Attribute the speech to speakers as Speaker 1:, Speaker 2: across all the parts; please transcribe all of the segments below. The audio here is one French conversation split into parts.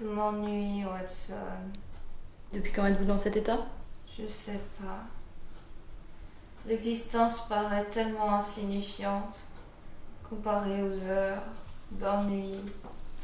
Speaker 1: m'ennuie, Watson.
Speaker 2: Depuis quand êtes-vous dans cet état?
Speaker 1: Je sais pas. L'existence paraît tellement insignifiante comparée aux heures d'ennui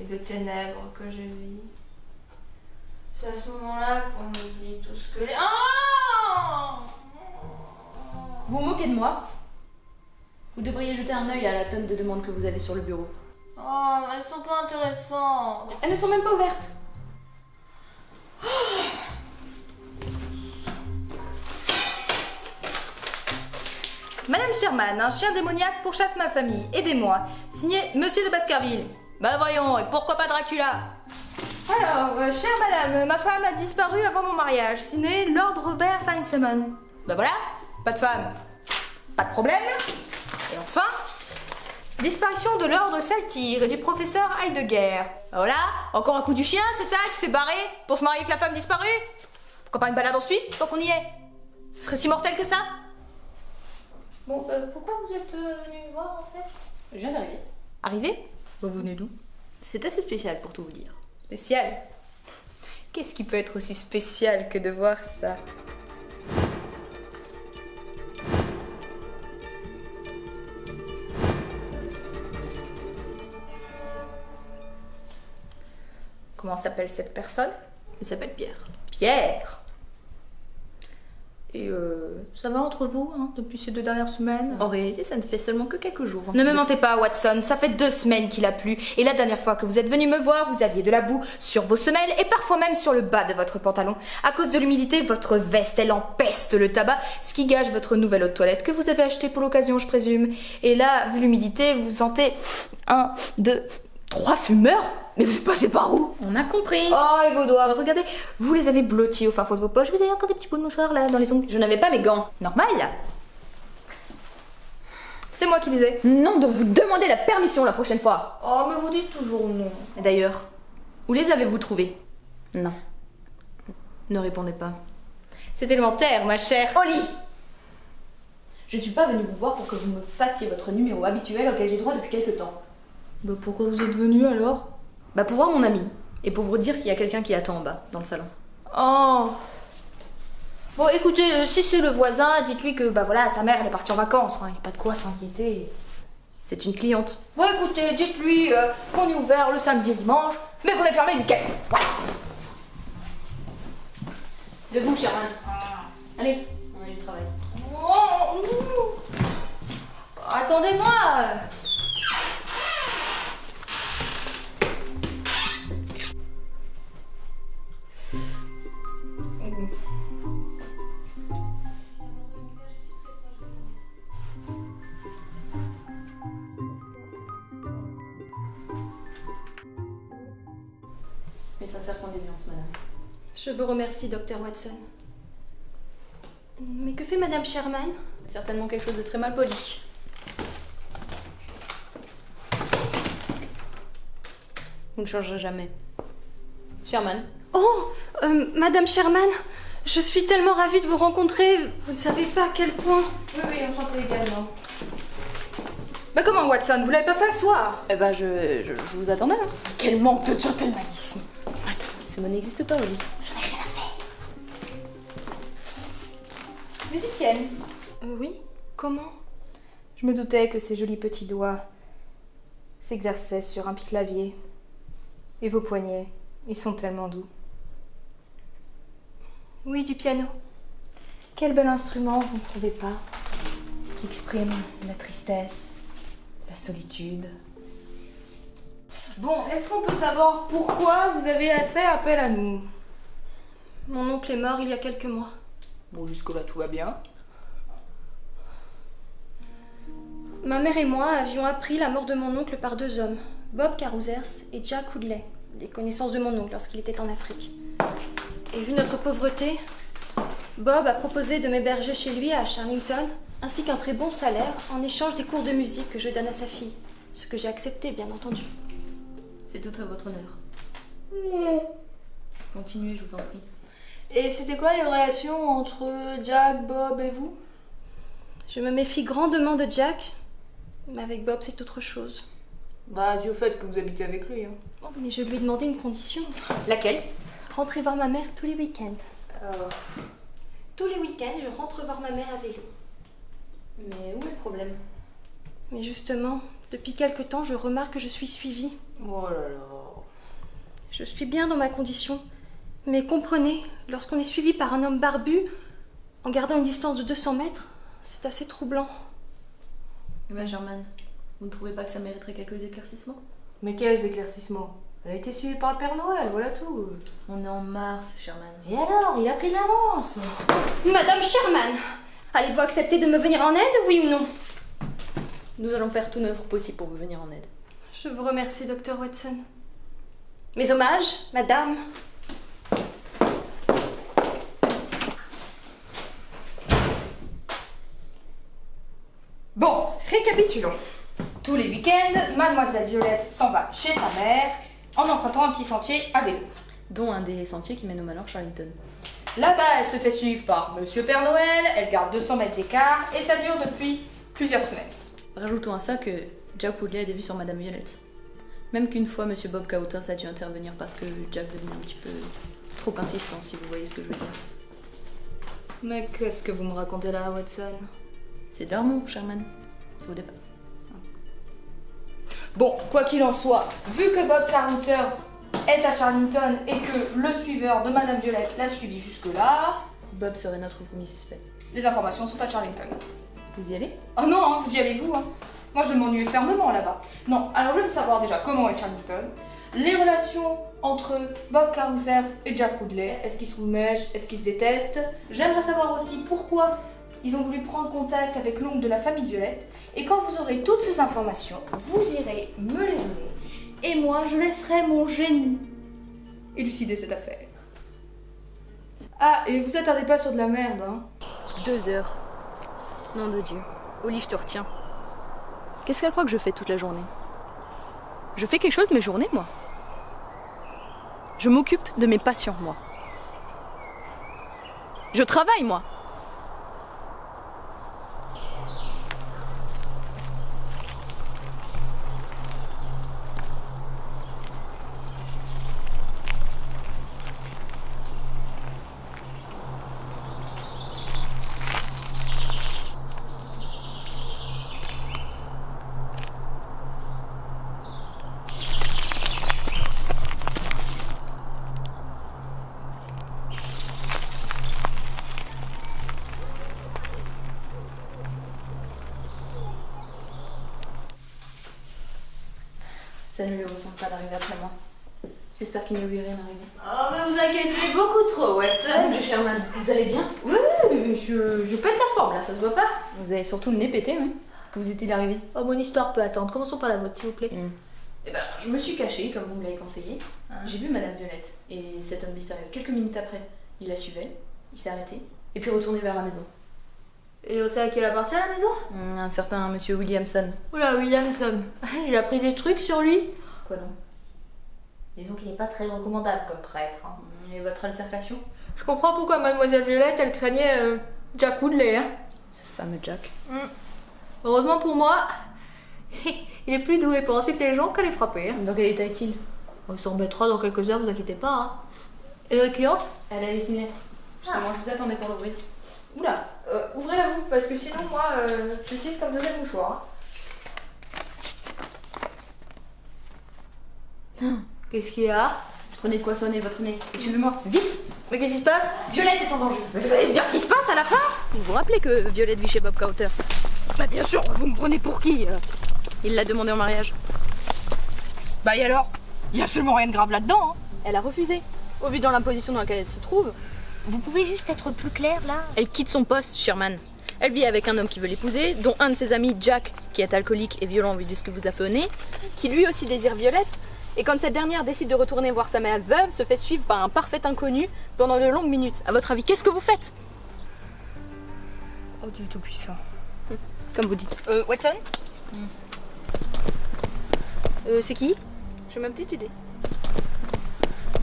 Speaker 1: et de ténèbres que je vis. C'est à ce moment-là qu'on oublie tout ce que les... Oh!
Speaker 2: Vous vous moquez de moi? Vous devriez jeter un œil à la tonne de demandes que vous avez sur le bureau.
Speaker 1: Oh, elles sont pas intéressantes.
Speaker 2: Elles ne sont même pas ouvertes.
Speaker 3: Madame Sherman, un chien démoniaque pourchasse ma famille. Aidez-moi. Signé Monsieur de Baskerville.
Speaker 2: Bah voyons, et pourquoi pas Dracula?
Speaker 3: Alors, chère madame, ma femme a disparu avant mon mariage. Signé Lord Robert Saint-Simon.
Speaker 2: Bah voilà, pas de femme.
Speaker 3: Pas de problème. Et enfin, disparition de l'ordre Saltire et du professeur Heidegger.
Speaker 2: Voilà, encore un coup du chien, c'est ça, qui s'est barré pour se marier avec la femme disparue? Pourquoi pas une balade en Suisse, tant qu'on y est? Ce serait si mortel que ça?
Speaker 1: Bon, pourquoi vous êtes venu me voir en fait?
Speaker 2: Je viens d'arriver.
Speaker 3: Arrivé? Vous venez d'où?
Speaker 2: C'est assez spécial pour tout vous dire.
Speaker 3: Spécial. Qu'est-ce qui peut être aussi spécial que de voir ça? Comment s'appelle cette personne?
Speaker 2: Il s'appelle Pierre.
Speaker 3: Pierre. Et ça va entre vous, hein, depuis ces 2 dernières semaines?
Speaker 2: En réalité, ça ne fait seulement que quelques jours.
Speaker 3: Ne me mentez pas, Watson, ça fait 2 semaines qu'il a plu. Et la dernière fois que vous êtes venu me voir, vous aviez de la boue sur vos semelles et parfois même sur le bas de votre pantalon. À cause de l'humidité, votre veste, elle empeste le tabac, ce qui gâche votre nouvelle eau de toilette que vous avez achetée pour l'occasion, je présume. Et là, vu l'humidité, vous sentez 1, 2, 3 fumeurs? Mais vous passez par où?
Speaker 2: On a compris.
Speaker 3: Oh, et vos doigts, regardez, vous les avez blottis au fin fond de vos poches. Vous avez encore des petits bouts de mouchoir là, dans les ongles.
Speaker 2: Je n'avais pas mes gants.
Speaker 3: Normal. C'est moi qui les ai.
Speaker 2: Non, de vous demander la permission la prochaine fois.
Speaker 1: Oh, mais vous dites toujours non.
Speaker 2: Et d'ailleurs, où les avez-vous trouvés? Non. Ne répondez pas.
Speaker 3: C'est élémentaire, ma chère.
Speaker 2: Holly! Je ne suis pas venue vous voir pour que vous me fassiez votre numéro habituel auquel j'ai droit depuis quelque temps.
Speaker 3: Bah pourquoi vous êtes venu alors?
Speaker 2: Bah pour voir mon ami. Et pour vous dire qu'il y a quelqu'un qui attend en bas, dans le salon.
Speaker 3: Oh. Bon, écoutez, si c'est le voisin, dites-lui que bah voilà, sa mère elle est partie en vacances. Il n'y a pas de quoi s'inquiéter.
Speaker 2: C'est une cliente.
Speaker 3: Bon, écoutez, dites-lui qu'on est ouvert le samedi et dimanche, mais qu'on est fermé le week-end. Voilà.
Speaker 2: Debout, Sherman. Allez, on a du travail.
Speaker 3: Oh. Attendez-moi.
Speaker 2: Mes sincères condoléances, madame.
Speaker 4: Je vous remercie, docteur Watson. Mais que fait Madame Sherman?
Speaker 2: Certainement quelque chose de très mal poli. Vous ne changerez jamais. Sherman.
Speaker 4: Oh, Madame Sherman, je suis tellement ravie de vous rencontrer. Vous ne savez pas à quel point.
Speaker 1: Oui, enchantée également.
Speaker 3: Bah comment, Watson, vous l'avez pas fait le soir?
Speaker 2: Eh ben, je vous attendais. Hein.
Speaker 3: Quel manque de gentlemanisme.
Speaker 2: Ce mot n'existe pas, Oli.
Speaker 3: J'en ai rien à faire. Musicienne.
Speaker 4: Oui, comment?
Speaker 3: Je me doutais que ces jolis petits doigts s'exerçaient sur un clavier. Et vos poignets, ils sont tellement doux.
Speaker 4: Oui, du piano.
Speaker 3: Quel bel instrument, vous ne trouvez pas? Qui exprime la tristesse, la solitude. Bon, est-ce qu'on peut savoir pourquoi vous avez fait appel à nous?
Speaker 4: Mon oncle est mort il y a quelques mois.
Speaker 3: Bon, jusque-là, tout va bien.
Speaker 4: Ma mère et moi avions appris la mort de mon oncle par 2 hommes, Bob Carousers et Jack Woodley, des connaissances de mon oncle lorsqu'il était en Afrique. Et vu notre pauvreté, Bob a proposé de m'héberger chez lui à Charlington, ainsi qu'un très bon salaire en échange des cours de musique que je donne à sa fille, ce que j'ai accepté, bien entendu.
Speaker 2: C'est tout à votre honneur. Continuez, je vous en prie.
Speaker 3: Et c'était quoi les relations entre Jack, Bob et vous?
Speaker 4: Je me méfie grandement de Jack, mais avec Bob c'est autre chose.
Speaker 2: Bah, dû au fait que vous habitez avec lui. Hein.
Speaker 4: Oh, mais je lui ai demandé une condition.
Speaker 2: Laquelle?
Speaker 4: Rentrer voir ma mère tous les week-ends. Tous les week-ends, je rentre voir ma mère à vélo.
Speaker 3: Mais où est le problème?
Speaker 4: Mais justement, depuis quelque temps, je remarque que je suis suivie.
Speaker 2: Oh là là.
Speaker 4: Je suis bien dans ma condition. Mais comprenez, lorsqu'on est suivi par un homme barbu, en gardant une distance de 200 mètres, c'est assez troublant.
Speaker 3: Eh ben, Germaine, vous ne trouvez pas que ça mériterait quelques éclaircissements?
Speaker 2: Mais quels éclaircissements? Elle a été suivie par le Père Noël, voilà tout.
Speaker 3: On est en mars, Sherman.
Speaker 2: Et alors, il a pris de l'avance.
Speaker 4: Madame Sherman, allez-vous accepter de me venir en aide, oui ou non?
Speaker 3: Nous allons faire tout notre possible pour vous venir en aide.
Speaker 4: Je vous remercie, Dr. Watson. Mes hommages, madame.
Speaker 2: Bon, récapitulons. Tous les week-ends, Mademoiselle Violette s'en va chez sa mère en empruntant un petit sentier à vélo.
Speaker 3: Dont un des sentiers qui mène au manoir Charlington.
Speaker 2: Là-bas, elle se fait suivre par Monsieur Père Noël, elle garde 200 mètres d'écart et ça dure depuis plusieurs semaines.
Speaker 3: Rajoutons à ça que Jack Woodley a des vues sur Madame Violette. Même qu'une fois, Monsieur Bob Cowters a dû intervenir parce que Jack devenait un petit peu trop insistant, si vous voyez ce que je veux dire.
Speaker 2: Mais qu'est-ce que vous me racontez là, Watson?
Speaker 3: C'est de l'amour, Sherman. Ça vous dépasse.
Speaker 2: Bon, quoi qu'il en soit, vu que Bob Cowters est à Charlington et que le suiveur de Madame Violette l'a suivi jusque-là,
Speaker 3: Bob serait notre premier suspect.
Speaker 2: les informations sont à Charlington.
Speaker 3: Vous y allez?
Speaker 2: Oh non, hein, vous y allez vous, hein. Moi je m'ennuie fermement là-bas. Non, alors je veux savoir déjà comment est Charlington, les relations entre Bob Cowters et Jack Woodley, est-ce qu'ils sont mèches, est-ce qu'ils se détestent. J'aimerais savoir aussi pourquoi ils ont voulu prendre contact avec l'oncle de la famille Violette. Et quand vous aurez toutes ces informations, vous irez me les donner. Et moi, je laisserai mon génie élucider cette affaire. Ah, et vous attardez pas sur de la merde, hein.
Speaker 3: 2 heures. Nom de Dieu. Oli, je te retiens. Qu'est-ce qu'elle croit que je fais toute la journée? Je fais quelque chose de mes journées, moi. Je m'occupe de mes patients, moi. Je travaille, moi. Ça ne lui ressemble pas d'arriver après moi. J'espère qu'il ne lui est rien arrivé.
Speaker 2: Oh, mais vous inquiétez beaucoup trop, Watson.
Speaker 3: Monsieur Sherman, vous allez bien?
Speaker 2: Oui, je pète la forme là, ça se voit pas.
Speaker 3: Vous avez surtout le nez pété, oui. Que vous est-il arrivé?
Speaker 2: Oh, mon histoire peut attendre. Commençons par la vôtre, s'il vous plaît.
Speaker 3: Eh ben, je me suis cachée, comme vous me l'avez conseillé. J'ai vu Madame Violette et cet homme mystérieux. Quelques minutes après, il la suivait, il s'est arrêté, et puis retourné vers la maison.
Speaker 2: Et on sait à qui elle appartient à la maison?
Speaker 3: Un certain Monsieur Williamson.
Speaker 2: Oula, Williamson. Il a pris des trucs sur lui.
Speaker 3: Quoi donc?
Speaker 2: Disons qu'il n'est pas très recommandable comme prêtre. Hein.
Speaker 3: Et votre altercation?
Speaker 2: Je comprends pourquoi Mademoiselle Violette, elle craignait Jack Woodley. Hein.
Speaker 3: Ce fameux Jack.
Speaker 2: Heureusement pour moi, il est plus doué pour insulter les gens qu'à les frapper. Hein.
Speaker 3: Dans quel état est-il?
Speaker 2: Il s'en remettra dans quelques heures, vous inquiétez pas. Hein. Et votre cliente?
Speaker 3: Elle a laissé une lettre. Justement, je vous attendais pour l'ouvrir.
Speaker 2: Oula, ouvrez-la vous, parce que sinon, moi, j'utilise comme deuxième mouchoir. Hein. Qu'est-ce qu'il y a?
Speaker 3: Prenez de quoi soigner votre nez. Et suivez-moi, vite!
Speaker 2: Mais qu'est-ce qui se passe?
Speaker 3: Violette est en danger.
Speaker 2: Mais vous allez me dire ce qui se passe à la fin?
Speaker 3: Vous vous rappelez que Violette vit chez Bob Cowters?
Speaker 2: Bah bien sûr, vous me prenez pour qui?
Speaker 3: Il l'a demandé en mariage.
Speaker 2: Bah et alors? Il y a absolument rien de grave là-dedans. Hein.
Speaker 3: Elle a refusé. Au vu dans la position dans laquelle elle se trouve.
Speaker 5: Vous pouvez juste être plus clair là?
Speaker 3: Elle quitte son poste, Sherman. Elle vit avec un homme qui veut l'épouser, dont un de ses amis, Jack, qui est alcoolique et violent vu de ce que vous a fait au nez, qui lui aussi désire Violette. Et quand cette dernière décide de retourner voir sa mère veuve, se fait suivre par un parfait inconnu pendant de longues minutes. À votre avis, qu'est-ce que vous faites?
Speaker 2: Oh Dieu tout-puissant.
Speaker 3: Comme vous dites.
Speaker 2: Watson? C'est qui?
Speaker 3: J'ai ma petite idée.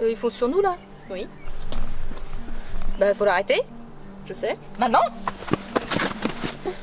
Speaker 2: Ils font sur nous là?
Speaker 3: Oui,
Speaker 2: Bah faut l'arrêter.
Speaker 3: je sais.
Speaker 2: Maintenant?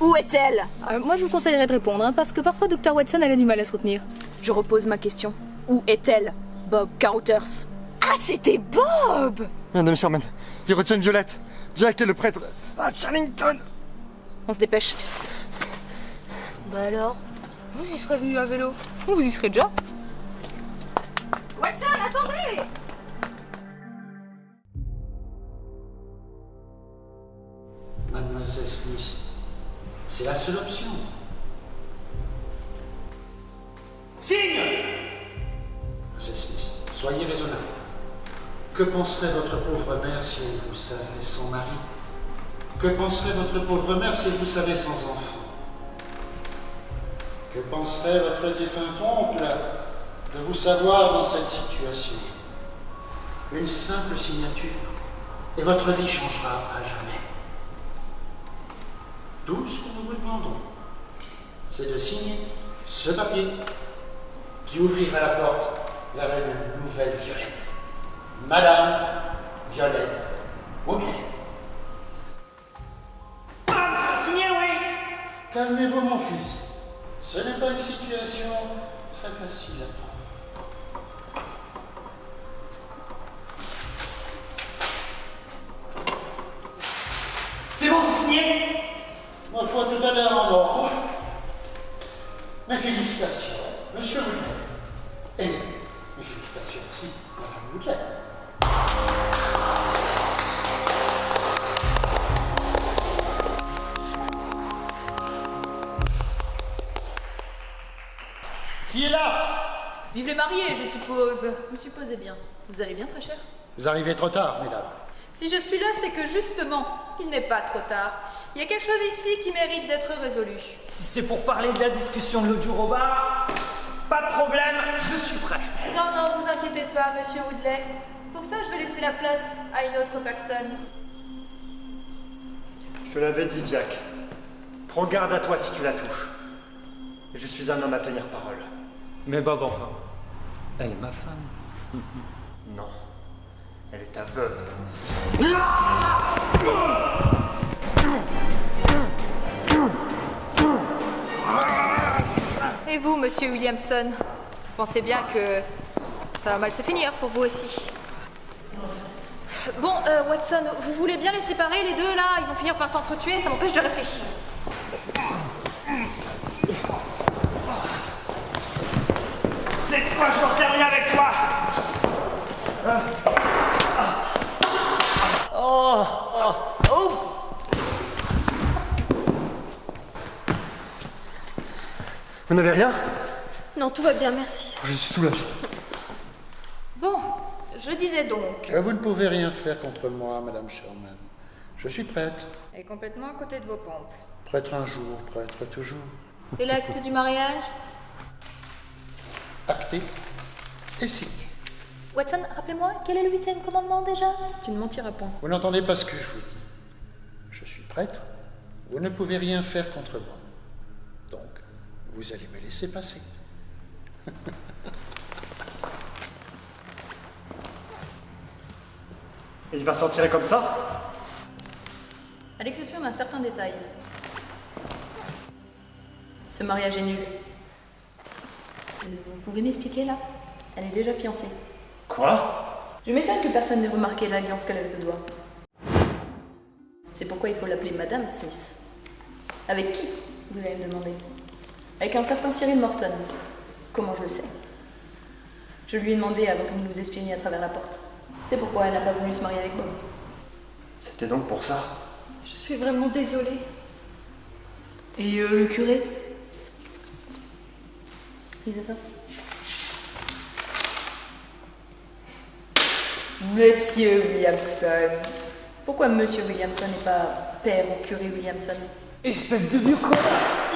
Speaker 3: Où est-elle?
Speaker 2: Moi je vous conseillerais de répondre, hein, parce que parfois Dr Watson elle a du mal à se retenir.
Speaker 6: Je repose ma question. Où est-elle, Bob Carothers?
Speaker 3: Ah, c'était Bob!
Speaker 7: Madame Sherman, il retient une Violette. Jack est le prêtre à Charlington.
Speaker 6: On se dépêche.
Speaker 3: Bah alors?
Speaker 2: Vous y serez venu à vélo. Vous y serez déjà.
Speaker 3: Watson, attendez!
Speaker 8: Mademoiselle Smith, c'est la seule option.
Speaker 9: Signe!
Speaker 8: Mademoiselle Smith, soyez raisonnable. Que penserait votre pauvre mère si elle vous savait sans mari? Que penserait votre pauvre mère si elle vous savait sans enfant? Que penserait votre défunt oncle de vous savoir dans cette situation? Une simple signature, et votre vie changera à jamais. Tout ce que nous vous demandons, c'est de signer ce papier qui ouvrira la porte vers une nouvelle Violette. Madame Violette Mowgli.
Speaker 9: Femme, tu vas signer, oui!
Speaker 8: Calmez-vous, mon fils. Ce n'est pas une situation très facile à prendre.
Speaker 9: C'est bon, c'est signé?
Speaker 8: Ma foi, tout à l'heure en ordre. Mes félicitations, monsieur Woodley. Et mes félicitations aussi, madame Woodley. Qui est là?
Speaker 2: Vive les mariés, je suppose.
Speaker 6: Vous supposez bien. Vous allez bien, très cher?
Speaker 8: Vous arrivez trop tard, mesdames.
Speaker 2: Si je suis là, c'est que justement, il n'est pas trop tard. Il y a quelque chose ici qui mérite d'être résolu.
Speaker 9: Si c'est pour parler de la discussion de l'autre jour au bar, pas de problème, je suis prêt.
Speaker 2: Non, non, vous inquiétez pas, monsieur Woodley. Pour ça, je vais laisser la place à une autre personne.
Speaker 7: Je te l'avais dit, Jack. Prends garde à toi si tu la touches. Je suis un homme à tenir parole.
Speaker 9: Mais Bob, enfin, elle est ma femme.
Speaker 7: Non. Elle est ta veuve.
Speaker 3: Et vous, monsieur Williamson? Pensez bien que ça va mal se finir pour vous aussi. Bon, Watson, vous voulez bien les séparer, les deux, là? Ils vont finir par s'entretuer, ça m'empêche de réfléchir.
Speaker 9: Cette fois, je vais en terminer avec toi.
Speaker 7: Vous n'avez rien?
Speaker 4: Non, tout va bien, merci.
Speaker 7: Je suis soulagé.
Speaker 3: Bon, je disais donc...
Speaker 8: Vous ne pouvez rien faire contre moi, madame Sherman. Je suis prêtre.
Speaker 3: Et complètement à côté de vos pompes.
Speaker 8: Prêtre un jour, prêtre toujours.
Speaker 3: Et l'acte du mariage?
Speaker 8: Acté et signé.
Speaker 3: Watson, rappelez-moi, quel est le 8e commandement déjà?
Speaker 6: Tu ne mentiras point.
Speaker 8: Vous n'entendez pas ce que je vous dis. Je suis prêtre. Vous ne pouvez rien faire contre moi. Donc, vous allez me laisser passer.
Speaker 7: Et il va s'en tirer comme ça?
Speaker 6: À l'exception d'un certain détail. Ce mariage est nul. Vous pouvez m'expliquer là? Elle est déjà fiancée.
Speaker 7: Quoi?
Speaker 6: Je m'étonne que personne n'ait remarqué l'alliance qu'elle avait au doigt. C'est pourquoi il faut l'appeler Madame Smith. Avec qui, vous allez me demander? Avec un certain Cyril Morton. Comment je le sais? Je lui ai demandé avant que vous nous espionniez à travers la porte. C'est pourquoi elle n'a pas voulu se marier avec Bob.
Speaker 7: C'était donc pour ça?
Speaker 4: Je suis vraiment désolée.
Speaker 6: Et le curé? Lisez ça.
Speaker 3: Monsieur Williamson.
Speaker 6: Pourquoi Monsieur Williamson et pas Père ou curé Williamson?
Speaker 9: Espèce de vieux con.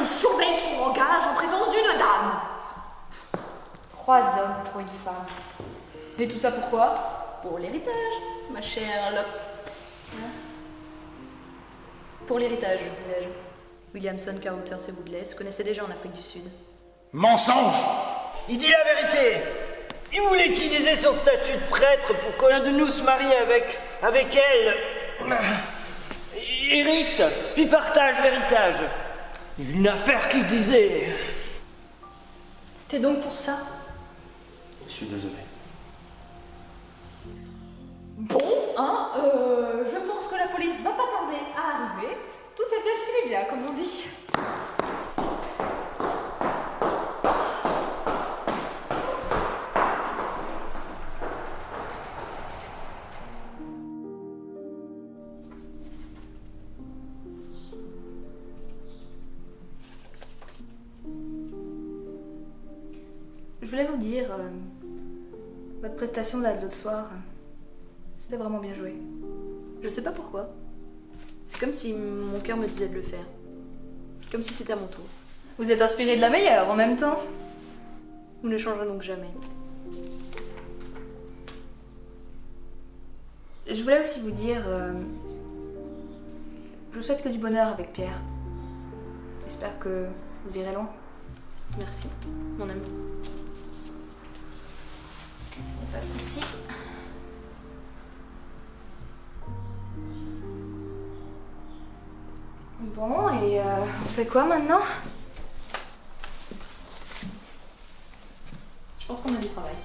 Speaker 3: On surveille son langage en présence d'une dame. 3 hommes pour une femme.
Speaker 2: Et tout ça pourquoi?
Speaker 6: Pour l'héritage, ma chère Locke. Hein? Pour l'héritage, disais-je. Williamson, Carothers et Woodley se connaissaient déjà en Afrique du Sud.
Speaker 9: Mensonge! Il dit la vérité! Il voulait utiliser son statut de prêtre pour que l'un de nous se marie avec elle. Hérite, puis partage l'héritage. Une affaire qu'il disait.
Speaker 4: C'était donc pour ça.
Speaker 7: Je suis désolé.
Speaker 2: Bon, hein, je pense que la police va pas tarder à arriver. Tout est bien qui finit bien, comme on dit.
Speaker 3: Je voulais vous dire, votre prestation là de l'autre soir, c'était vraiment bien joué.
Speaker 6: Je sais pas pourquoi. C'est comme si mon cœur me disait de le faire. Comme si c'était à mon tour.
Speaker 3: Vous êtes inspiré de la meilleure en même temps.
Speaker 6: Vous ne changerez donc jamais.
Speaker 3: Je voulais aussi vous dire, je vous souhaite que du bonheur avec Pierre. J'espère que vous irez loin.
Speaker 6: Merci, mon ami.
Speaker 3: Pas de soucis. Bon, et on fait quoi maintenant?
Speaker 6: Je pense qu'on a du travail.